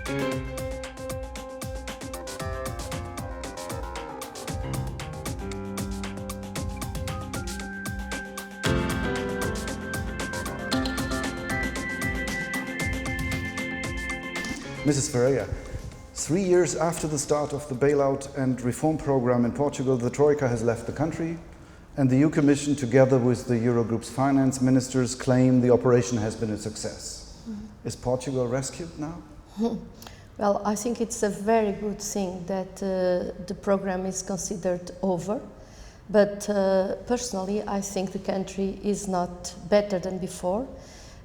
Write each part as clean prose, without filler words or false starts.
Mrs. Ferreira, 3 years after the start of the bailout and reform program in Portugal, the Troika has left the country, and the EU Commission, together with the Eurogroup's finance ministers, claim the operation has been a success. Is Portugal rescued now? Well, I think it's a very good thing that the program is considered over, but personally I think the country is not better than before.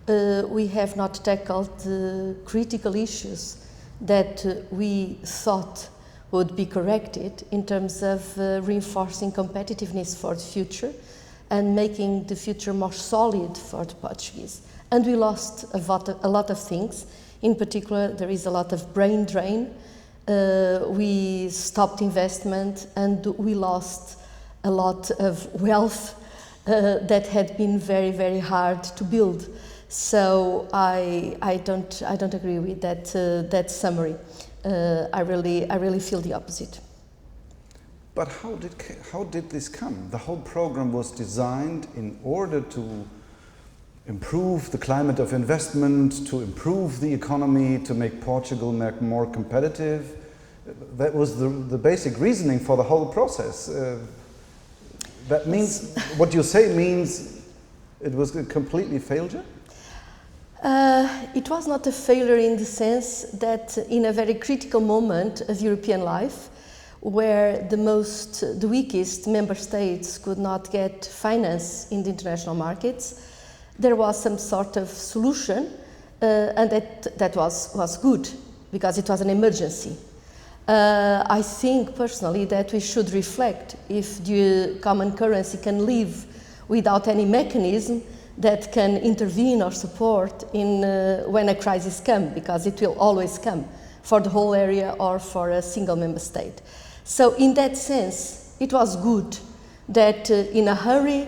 We have not tackled the critical issues that we thought would be corrected in terms of reinforcing competitiveness for the future and making the future more solid for the Portuguese. And we lost a lot of things. In particular, there is a lot of brain drain. We stopped investment and we lost a lot of wealth that had been very, very hard to build. So I don't agree with that summary. I really feel the opposite. But how did this come? The whole program was designed in order to improve the climate of investment, to improve the economy, to make Portugal more competitive. That was the basic reasoning for the whole process. That means, what you say means it was a completely failure? It was not a failure in the sense that in a very critical moment of European life, where the weakest member states could not get finance in the international markets, there was some sort of solution, and that was good, because it was an emergency. I think personally that we should reflect if the common currency can live without any mechanism that can intervene or support in when a crisis comes, because it will always come for the whole area or for a single member state. So in that sense, it was good that in a hurry,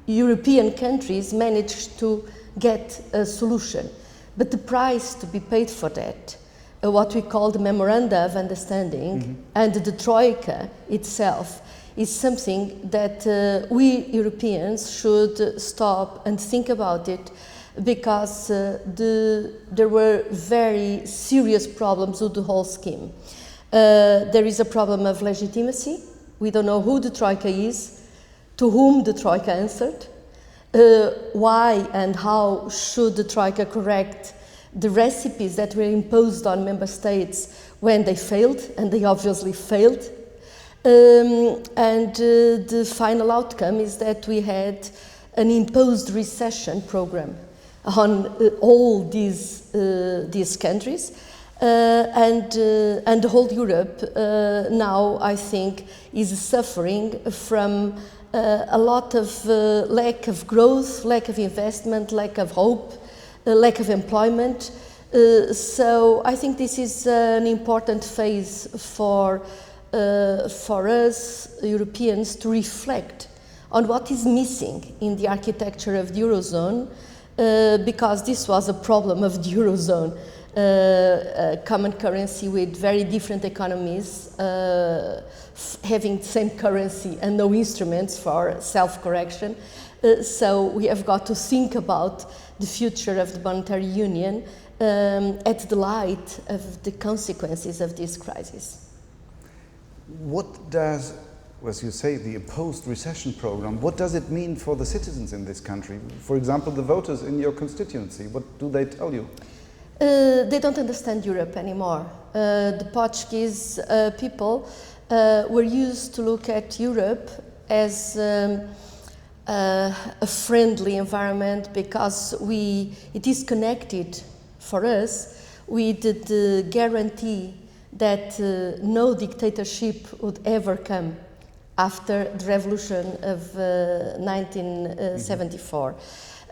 European countries managed to get a solution. But the price to be paid for that, what we call the Memoranda of Understanding, and the Troika itself, is something that we Europeans should stop and think about it, because there were very serious problems with the whole scheme. There is a problem of legitimacy. We don't know who the Troika is, to whom the Troika answered, why and how should the Troika correct the recipes that were imposed on member states when they failed, and they obviously failed. The final outcome is that we had an imposed recession program on all these countries, and the whole Europe now, I think, is suffering from a lot of lack of growth, lack of investment, lack of hope, lack of employment. So I think this is an important phase for us Europeans to reflect on what is missing in the architecture of the Eurozone, because this was a problem of the Eurozone, a common currency with very different economies, having the same currency and no instruments for self-correction. So we have got to think about the future of the monetary union at the light of the consequences of this crisis. What does, as you say, the imposed recession program, what does it mean for the citizens in this country? For example, the voters in your constituency, what do they tell you? They don't understand Europe anymore. The Portuguese people were used to look at Europe as a friendly environment, because it is connected for us with the guarantee that no dictatorship would ever come after the revolution of 1974.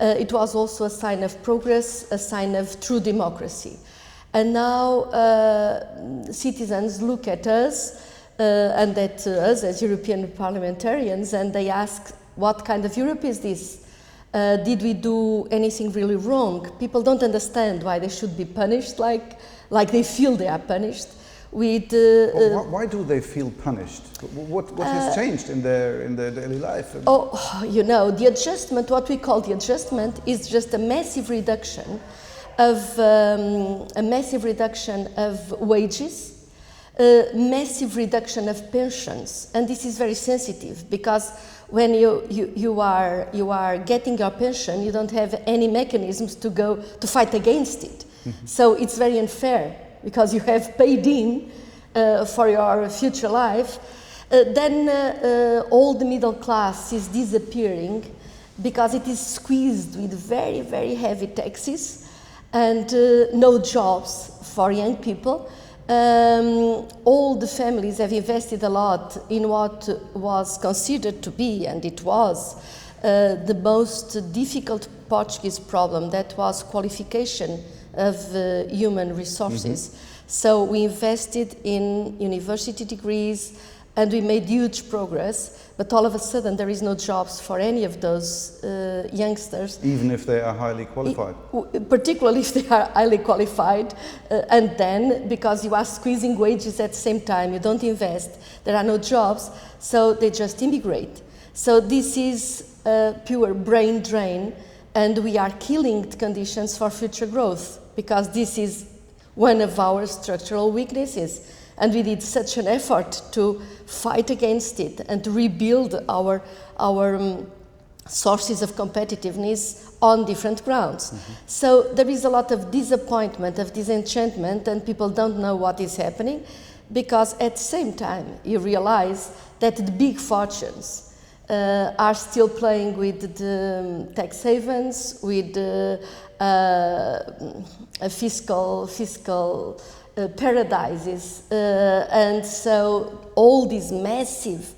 It was also a sign of progress, a sign of true democracy. And now citizens look at us and at us as European parliamentarians, and they ask, what kind of Europe is this? Did we do anything really wrong? People don't understand why they should be punished like they feel they are punished. Why do they feel punished? What has changed in their daily life? You know, the adjustment, what we call the adjustment, is just a massive reduction of wages, massive reduction of pensions, and this is very sensitive because when you are getting your pension, you don't have any mechanisms to fight against it. Mm-hmm. So it's very unfair because you have paid in for your future life. Then all the middle class is disappearing because it is squeezed with very, very heavy taxes and no jobs for young people. All the families have invested a lot in what was considered to be, and it was, the most difficult Portuguese problem, that was qualification of human resources. Mm-hmm. So we invested in university degrees and we made huge progress, but all of a sudden there is no jobs for any of those youngsters. Even if they are highly qualified? Particularly if they are highly qualified, and then because you are squeezing wages at the same time, you don't invest, there are no jobs, so they just immigrate. So this is a pure brain drain, and we are killing the conditions for future growth, because this is one of our structural weaknesses. And we did such an effort to fight against it and to rebuild our sources of competitiveness on different grounds. Mm-hmm. So there is a lot of disappointment, of disenchantment, and people don't know what is happening, because at the same time you realize that the big fortunes are still playing with the tax havens, with fiscal paradises, and so all this massive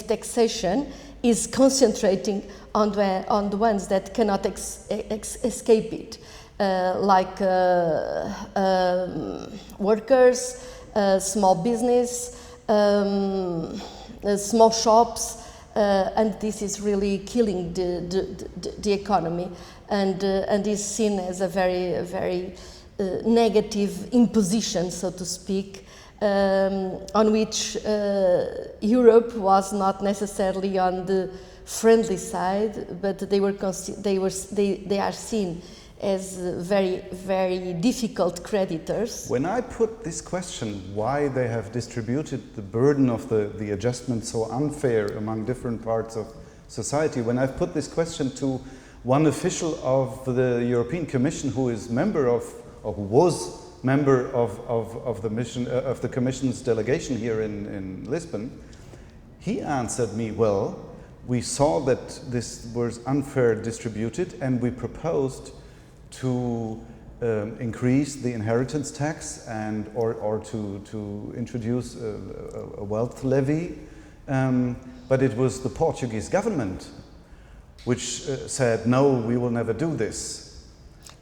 taxation is concentrating on the ones that cannot escape it, like workers, small business, small shops, and this is really killing the economy, and is seen as a very negative imposition, so to speak, on which Europe was not necessarily on the friendly side, but they are seen as very difficult creditors. When I put this question, why they have distributed the burden of the adjustment so unfair among different parts of society, when I've put this question to one official of the European Commission who is member of, or who was member of the Commission's delegation here in Lisbon, he answered me, well, we saw that this was unfair distributed, and we proposed to increase the inheritance tax and or to introduce a wealth levy, but it was the Portuguese government which said, no, we will never do this.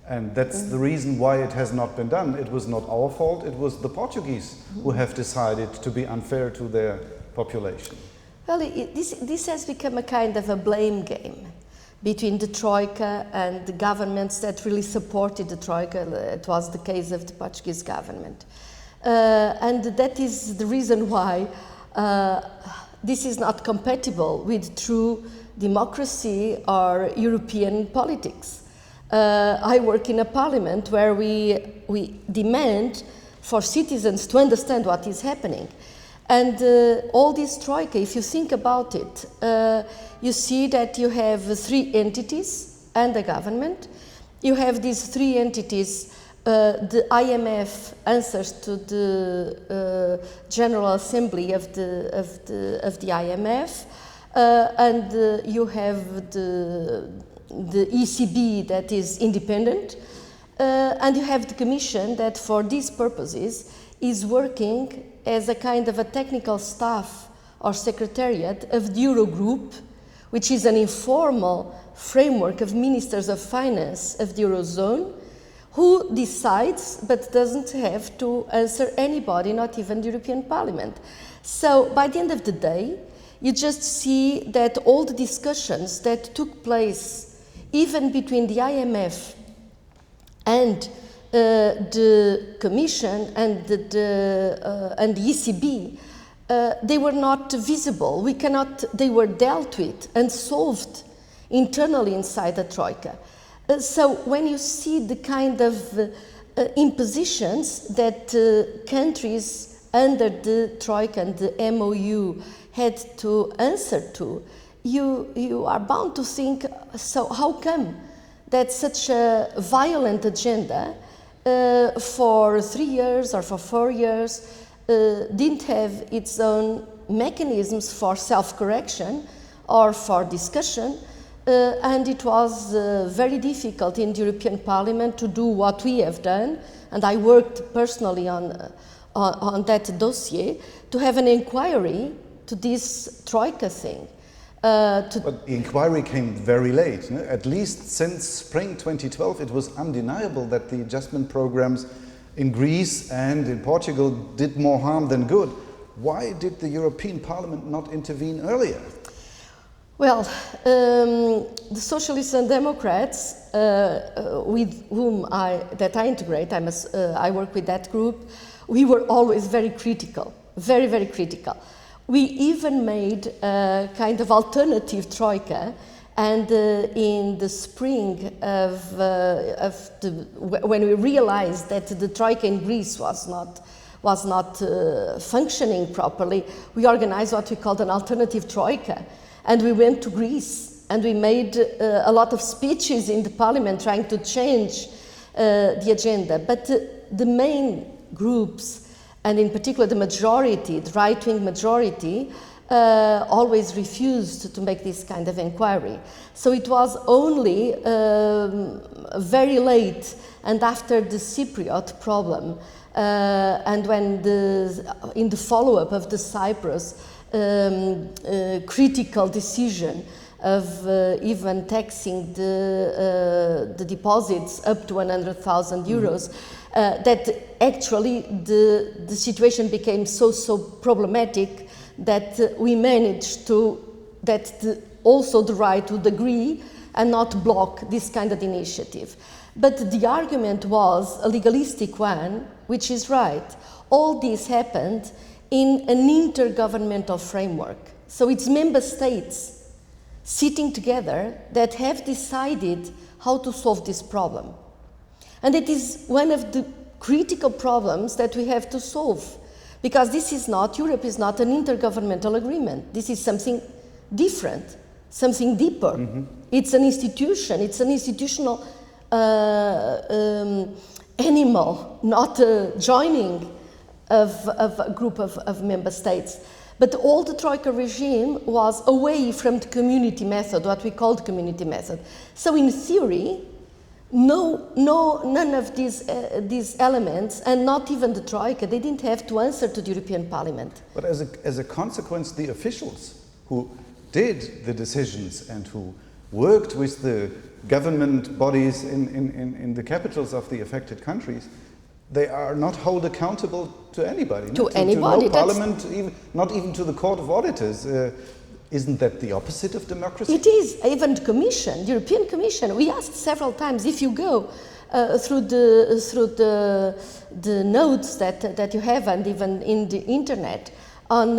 And that's the reason why it has not been done. It was not our fault, it was the Portuguese who have decided to be unfair to their population. Well, this has become a kind of a blame game between the Troika and the governments that really supported the Troika. It was the case of the Portuguese government. And that is the reason why this is not compatible with true democracy or European politics. I work in a parliament where we demand for citizens to understand what is happening. And all this Troika, if you think about it, you see that you have three entities and a government. You have these three entities. The IMF answers to the General Assembly of the IMF, and you have the ECB that is independent, and you have the Commission that for these purposes is working as a kind of a technical staff or secretariat of the Eurogroup, which is an informal framework of ministers of finance of the Eurozone, who decides but doesn't have to answer anybody, not even the European Parliament. So by the end of the day, you just see that all the discussions that took place, even between the IMF and the Commission and the ECB, they were not visible. They were dealt with and solved internally inside the Troika. So when you see the kind of impositions that countries under the Troika and the MOU had to answer to, you are bound to think, so how come that such a violent agenda for 3 years or for 4 years didn't have its own mechanisms for self-correction or for discussion, and it was very difficult in the European Parliament to do what we have done, and I worked personally on that dossier, to have an inquiry to this Troika thing. But the inquiry came very late. No? At least since spring 2012, it was undeniable that the adjustment programs in Greece and in Portugal did more harm than good. Why did the European Parliament not intervene earlier? Well, the Socialists and Democrats, with whom I integrate, I work with that group, we were always very critical, very, very critical. We even made a kind of alternative Troika, and in the spring when we realized that the Troika in Greece was not functioning properly, we organized what we called an alternative Troika, and we went to Greece and we made a lot of speeches in the parliament trying to change the agenda. But the main groups, and in particular the majority, the right-wing majority, always refused to make this kind of inquiry. So it was only very late, and after the Cypriot problem, and when in the follow-up of the Cyprus critical decision of even taxing the deposits up to 100,000 euros, that actually the situation became so problematic that we managed to, also the right would agree and not block this kind of initiative. But the argument was a legalistic one, which is right. All this happened in an intergovernmental framework. So it's member states sitting together that have decided how to solve this problem. And it is one of the critical problems that we have to solve, because Europe is not an intergovernmental agreement. This is something different, something deeper. Mm-hmm. It's an institution, it's an institutional animal, not a joining of a group of member states. But all the Troika regime was away from the community method, what we call the community method. So in theory, none of these elements, and not even the Troika, they didn't have to answer to the European Parliament. But as a consequence, the officials who did the decisions and who worked with the government bodies in the capitals of the affected countries, they are not held accountable to anybody. To anybody. To no parliament, not even to the Court of Auditors. Isn't that the opposite of democracy? It is. Even the Commission, the European Commission, we asked several times, if you go through the notes that you have, and even in the internet, on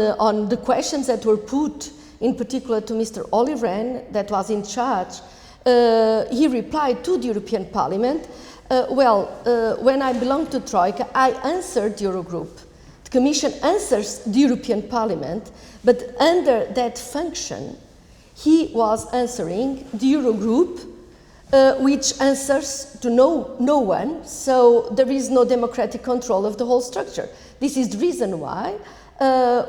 the questions that were put, in particular to Mr. Olli Rehn, that was in charge, he replied to the European Parliament, when I belonged to Troika, I answered the Eurogroup. The Commission answers the European Parliament, but under that function, he was answering the Eurogroup, which answers to no one, so there is no democratic control of the whole structure. This is the reason why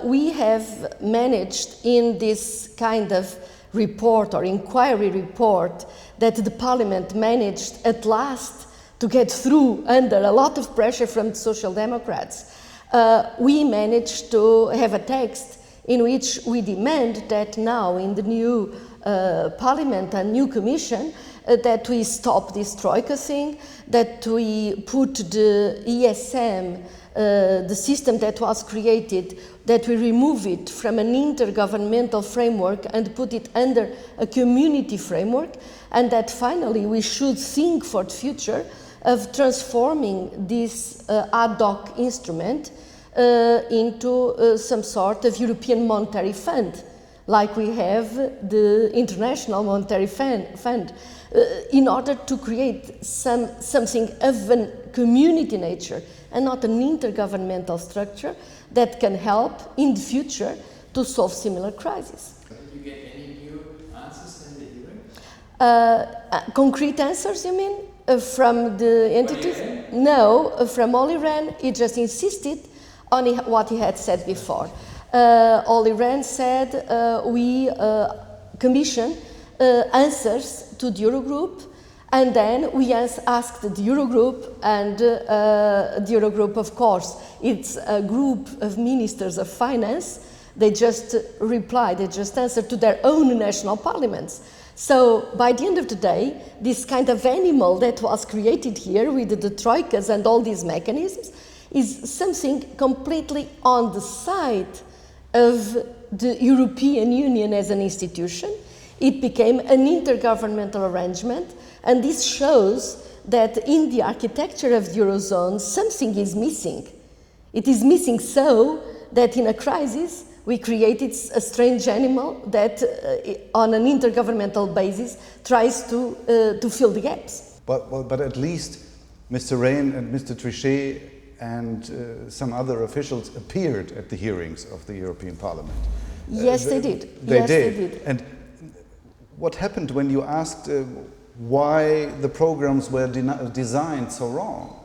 we have managed in this kind of report or inquiry report that the Parliament managed at last to get through under a lot of pressure from the Social Democrats. We managed to have a text in which we demand that now in the new Parliament and new Commission that we stop this Troika thing, that we put the ESM the system that was created, that we remove it from an intergovernmental framework and put it under a community framework, and that finally we should think for the future of transforming this ad hoc instrument into some sort of European monetary fund, like we have the International Monetary Fund, in order to create something of a community nature and not an intergovernmental structure that can help in the future to solve similar crises. Did you get any new answers in the hearing? Concrete answers, you mean? From the entities? No, from Olli Rehn. He just insisted on what he had said before. Olli Rehn said we commission answers to the Eurogroup, and then we asked the Eurogroup, and the Eurogroup, of course, it's a group of ministers of finance. They just replied, they just answered to their own national parliaments. So by the end of the day, this kind of animal that was created here with the troikas and all these mechanisms is something completely on the side of the European Union as an institution. It became an intergovernmental arrangement, and this shows that in the architecture of the Eurozone, something is missing. It is missing so that in a crisis, we created a strange animal that, on an intergovernmental basis, tries to fill the gaps. But at least Mr. Rehn and Mr. Trichet and some other officials appeared at the hearings of the European Parliament. Yes, they did. They did. And what happened when you asked why the programs were designed so wrong?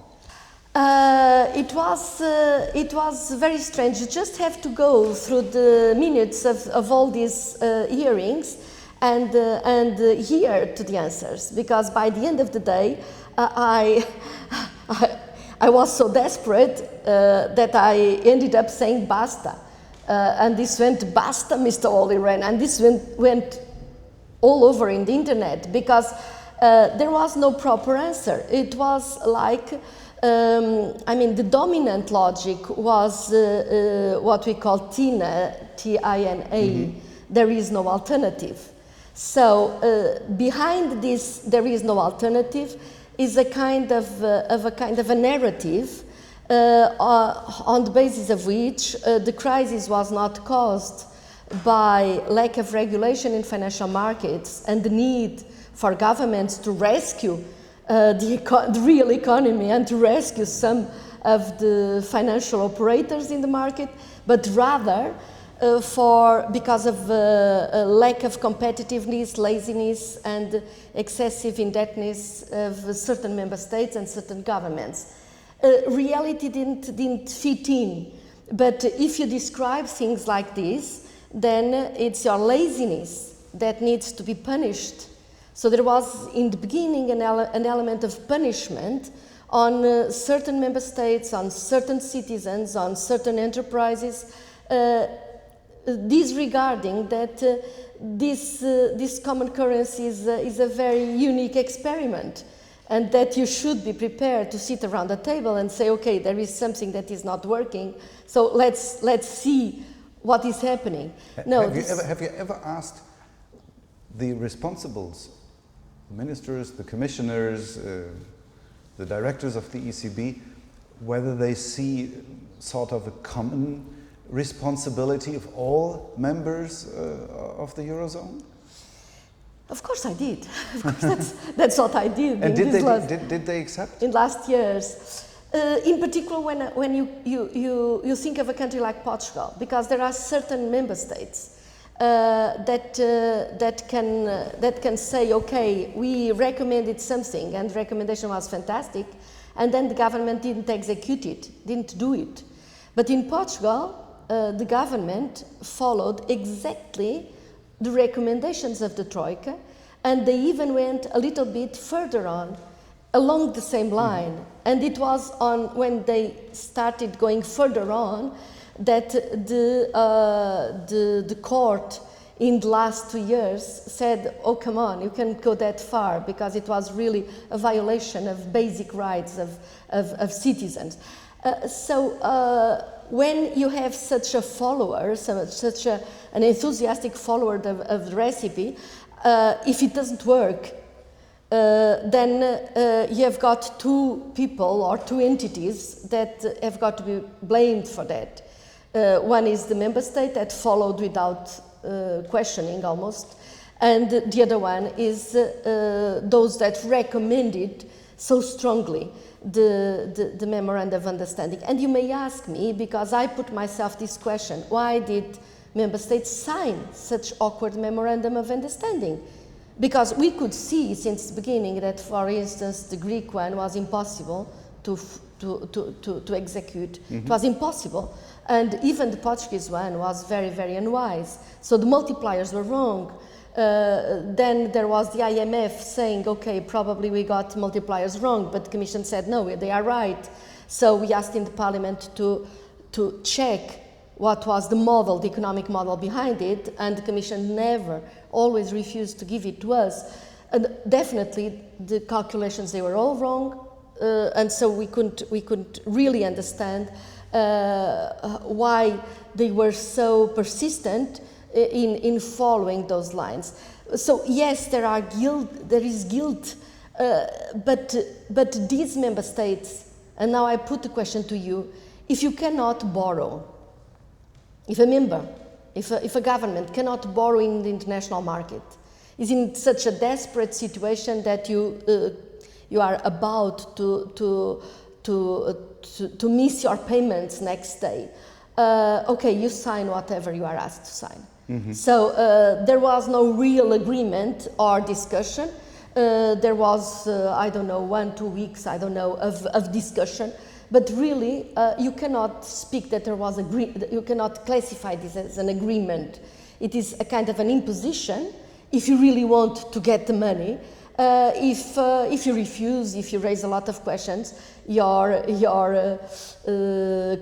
It was very strange. You just have to go through the minutes of all these hearings and hear to the answers, because by the end of the day, I was so desperate that I ended up saying basta, and this went basta, Mr. Olli Rehn, and this went all over in the internet, because there was no proper answer. It was like, the dominant logic was what we call TINA, T-I-N-A, mm-hmm. There is no alternative. So behind this, there is no alternative, is a kind of a narrative on the basis of which the crisis was not caused by lack of regulation in financial markets and the need for governments to rescue the real economy and to rescue some of the financial operators in the market, but rather because of lack of competitiveness, laziness, and excessive indebtedness of certain member states and certain governments. Reality didn't fit in, but if you describe things like this, then it's your laziness that needs to be punished. So there was, in the beginning, an element of punishment on certain member states, on certain citizens, on certain enterprises, disregarding that this common currency is a very unique experiment, and that you should be prepared to sit around the table and say, okay, there is something that is not working, so let's see what is happening. Have you ever asked the responsibles, the ministers, the commissioners, the directors of the ECB, whether they see sort of a common responsibility of all members of the Eurozone? Of course I did. Of course that's what I did. And did they accept? In last years. In particular when you think of a country like Portugal, because there are certain member states that can say, okay, we recommended something and the recommendation was fantastic, and then the government didn't execute it, didn't do it. But in Portugal, the government followed exactly the recommendations of the Troika, and they even went a little bit further on, along the same line. Mm-hmm. And it was when they started going further on that the court in the last 2 years said, oh, come on, you can't go that far, because it was really a violation of basic rights of citizens. When you have such a follower, an enthusiastic follower of the recipe, if it doesn't work, then you have got two people or two entities that have got to be blamed for that. One is the member state that followed without questioning almost, and the other one is those that recommended so strongly the memorandum of understanding. And you may ask me, because I put myself this question, why did member states sign such awkward memorandum of understanding? Because we could see since the beginning that, for instance, the Greek one was impossible to execute. Mm-hmm. It was impossible. And even the Portuguese one was very, very unwise. So the multipliers were wrong. Then there was the IMF saying, okay, probably we got multipliers wrong, but the Commission said, no, they are right. So we asked in the Parliament to check what was the model, the economic model behind it, and the Commission always refused to give it to us. And definitely the calculations, they were all wrong, and so we couldn't really understand why they were so persistent in following those lines. So yes, there is guilt, but these member states, and now I put the question to you, if you cannot borrow, if a government cannot borrow in the international market, is in such a desperate situation that you are about to miss your payments next day, okay, you sign whatever you are asked to sign. Mm-hmm. So there was no real agreement or discussion. There was, 1-2 weeks, of discussion. But really, you cannot speak that there was you cannot classify this as an agreement. It is a kind of an imposition if you really want to get the money. If you refuse, if you raise a lot of questions, your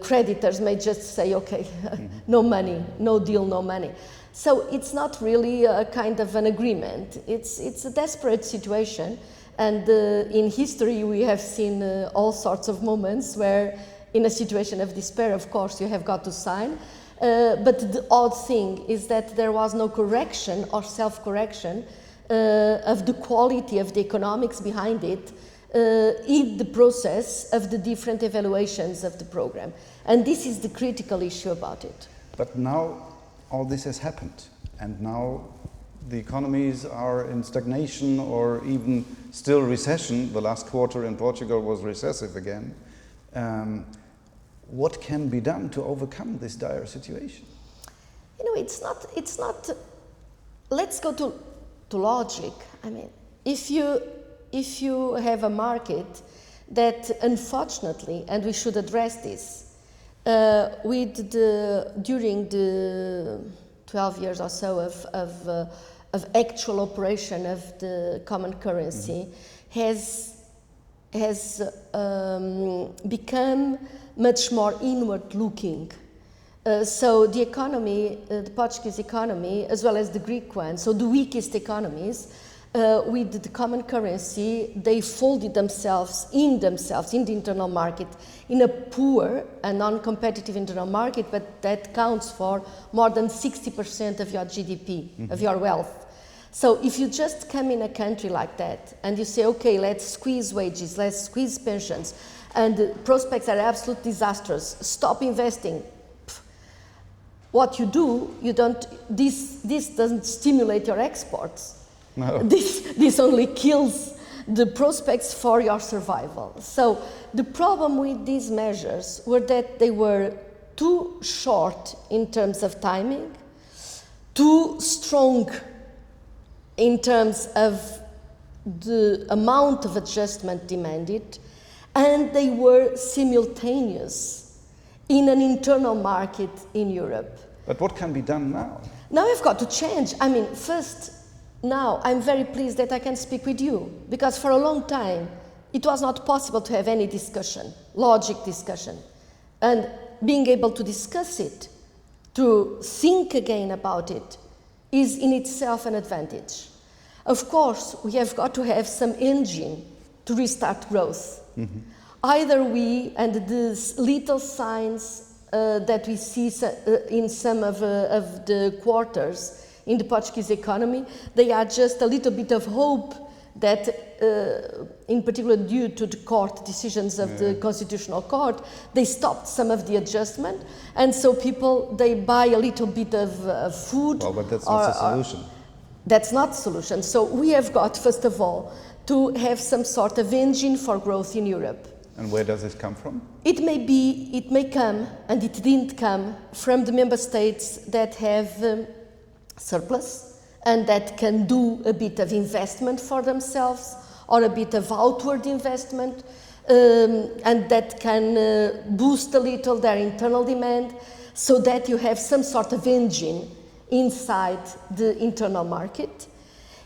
creditors may just say, okay, no money, no deal, no money. So it's not really a kind of an agreement. It's a desperate situation. And in history, we have seen all sorts of moments where, in a situation of despair, of course, you have got to sign. But the odd thing is that there was no correction or self-correction of the quality of the economics behind it in the process of the different evaluations of the program. And this is the critical issue about it. But now all this has happened, and now the economies are in stagnation or even still recession. The last quarter in Portugal was recessive again. What can be done to overcome this dire situation? It's not. Let's go to logic. I mean, if you have a market that, unfortunately, and we should address this, during the 12 years or so of actual operation of the common currency, mm-hmm. has become much more inward-looking. So the economy, the Portuguese economy, as well as the Greek one, so the weakest economies, with the common currency, they folded themselves in the internal market, in a poor and non-competitive internal market, but that counts for more than 60% of your GDP, mm-hmm. of your wealth. So if you just come in a country like that and you say, okay, let's squeeze wages, let's squeeze pensions, and the prospects are absolutely disastrous, stop investing. What you do, this doesn't stimulate your exports. No. This only kills the prospects for your survival. So the problem with these measures were that they were too short in terms of timing, too strong in terms of the amount of adjustment demanded, and they were simultaneous in an internal market in Europe. But what can be done now? Now we've got to change. I mean, first, now I'm very pleased that I can speak with you, because for a long time it was not possible to have any discussion, logic discussion. And being able to discuss it, to think again about it, is in itself an advantage. Of course, we have got to have some engine to restart growth. Mm-hmm. either we and these little signs that we see in some of the quarters in the Portuguese economy, they are just a little bit of hope that, in particular due to the court decisions of the Constitutional Court, they stopped some of the adjustment, and so people, they buy a little bit of food. Well, but that's not the solution. That's not the solution. So we have got, first of all, to have some sort of engine for growth in Europe. And where does it come from? It may come, and it didn't come, from the member states that have surplus and that can do a bit of investment for themselves or a bit of outward investment, and that can boost a little their internal demand, so that you have some sort of engine inside the internal market.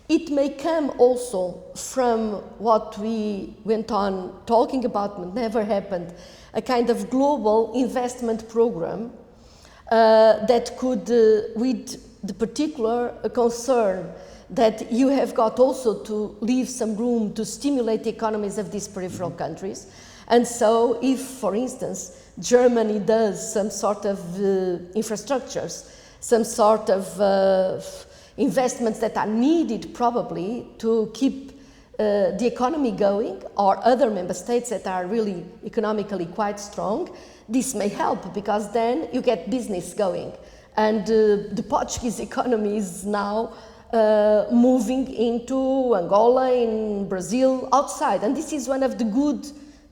It may come also from what we went on talking about but never happened, a kind of global investment program that could, with the particular concern that you have got also to leave some room to stimulate the economies of these peripheral countries. And so if, for instance, Germany does some sort of infrastructures, some sort of investments that are needed probably to keep the economy going, or other member states that are really economically quite strong, this may help, because then you get business going. And the Portuguese economy is now moving into Angola, in Brazil, outside. And this is one of the good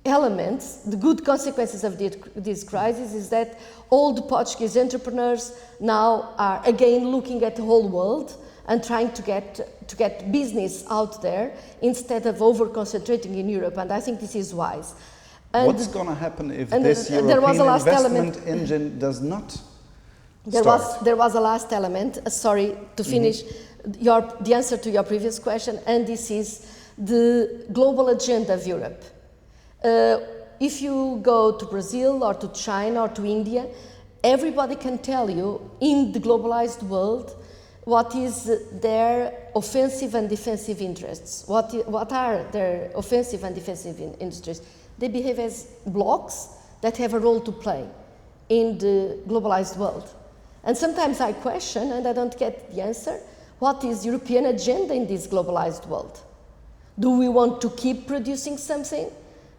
elements, the good consequences of this crisis, is that all the Portuguese entrepreneurs now are again looking at the whole world and trying to get business out there instead of over-concentrating in Europe. And I think this is wise. And what's going to happen if this European investment engine does not start? There was a last element, sorry, to finish the answer to your previous question, and this is the global agenda of Europe. If you go to Brazil or to China or to India, everybody can tell you in the globalized world what is their offensive and defensive interests. What are their offensive and defensive interests? They behave as blocks that have a role to play in the globalized world. And sometimes I question, and I don't get the answer, what is European agenda in this globalized world? Do we want to keep producing something?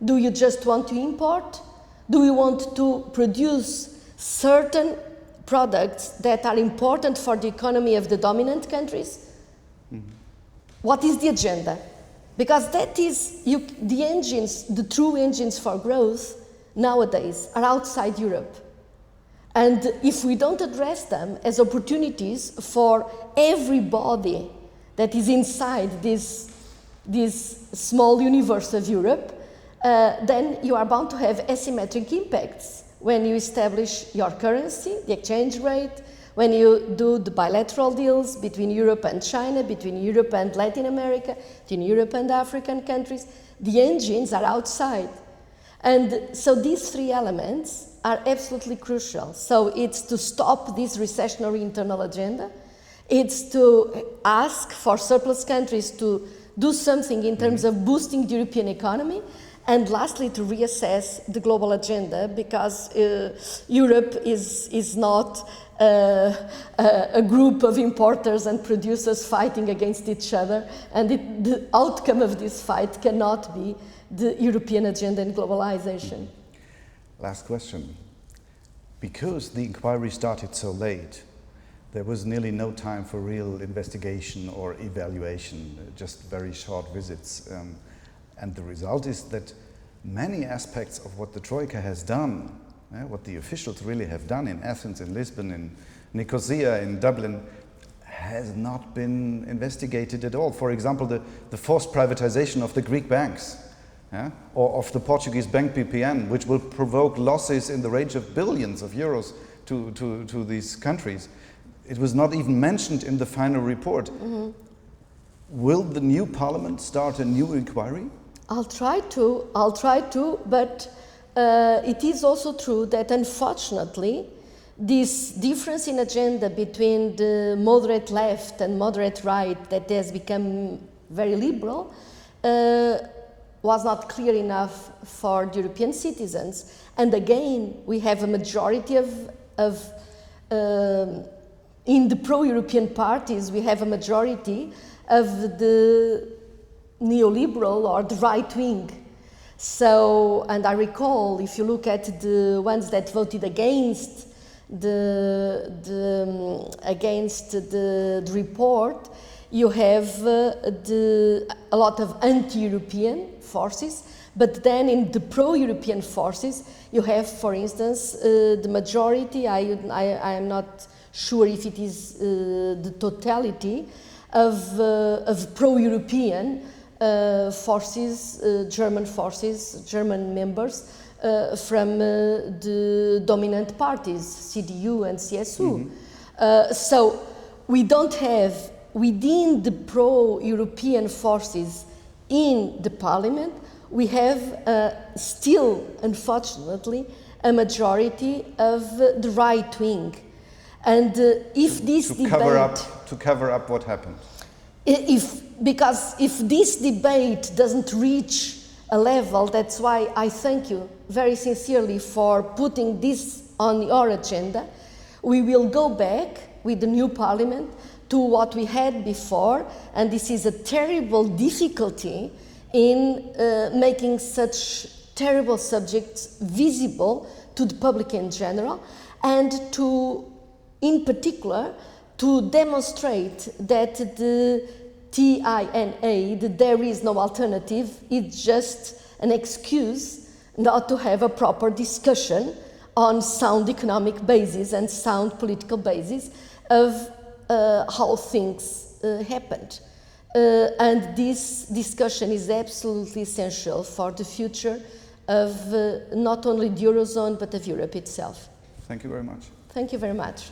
Do you just want to import? Do we want to produce certain products that are important for the economy of the dominant countries? What is the agenda? Because that is, the engines, the true engines for growth nowadays are outside Europe. And if we don't address them as opportunities for everybody that is inside this small universe of Europe, then you are bound to have asymmetric impacts when you establish your currency, the exchange rate, when you do the bilateral deals between Europe and China, between Europe and Latin America, between Europe and African countries. The engines are outside. And so these three elements are absolutely crucial. So it's to stop this recessionary internal agenda. It's to ask for surplus countries to do something in terms of boosting the European economy. And lastly, to reassess the global agenda, because Europe is not a group of importers and producers fighting against each other, and the outcome of this fight cannot be the European agenda in globalization. Last question. Because the inquiry started so late, there was nearly no time for real investigation or evaluation, just very short visits. And the result is that many aspects of what the Troika has done, what the officials really have done in Athens, in Lisbon, in Nicosia, in Dublin, has not been investigated at all. For example, the forced privatization of the Greek banks, or of the Portuguese bank BPN, which will provoke losses in the range of billions of euros to these countries. It was not even mentioned in the final report. Will the new parliament start a new inquiry? I'll try to, but it is also true that unfortunately this difference in agenda between the moderate left and moderate right that has become very liberal was not clear enough for the European citizens. And again, we have a majority in the pro-European parties, we have a majority of the neoliberal or the right wing. So, and I recall, if you look at the ones that voted against the report, you have a lot of anti-European forces, but then in the pro-European forces, you have, for instance, the majority, I am not sure if it is the totality of pro-European forces, German members from the dominant parties, CDU and CSU. So we don't have, within the pro-European forces in the parliament, we have still, unfortunately, a majority of the right wing. And if this debate... To cover up what happened. Because if this debate doesn't reach a level, that's why I thank you very sincerely for putting this on your agenda, we will go back with the new parliament to what we had before, and this is a terrible difficulty in making such terrible subjects visible to the public in general, and to, in particular, to demonstrate that the TINA, that there is no alternative, it's just an excuse not to have a proper discussion on sound economic basis and sound political basis of how things happened. And this discussion is absolutely essential for the future of not only the Eurozone, but of Europe itself. Thank you very much. Thank you very much.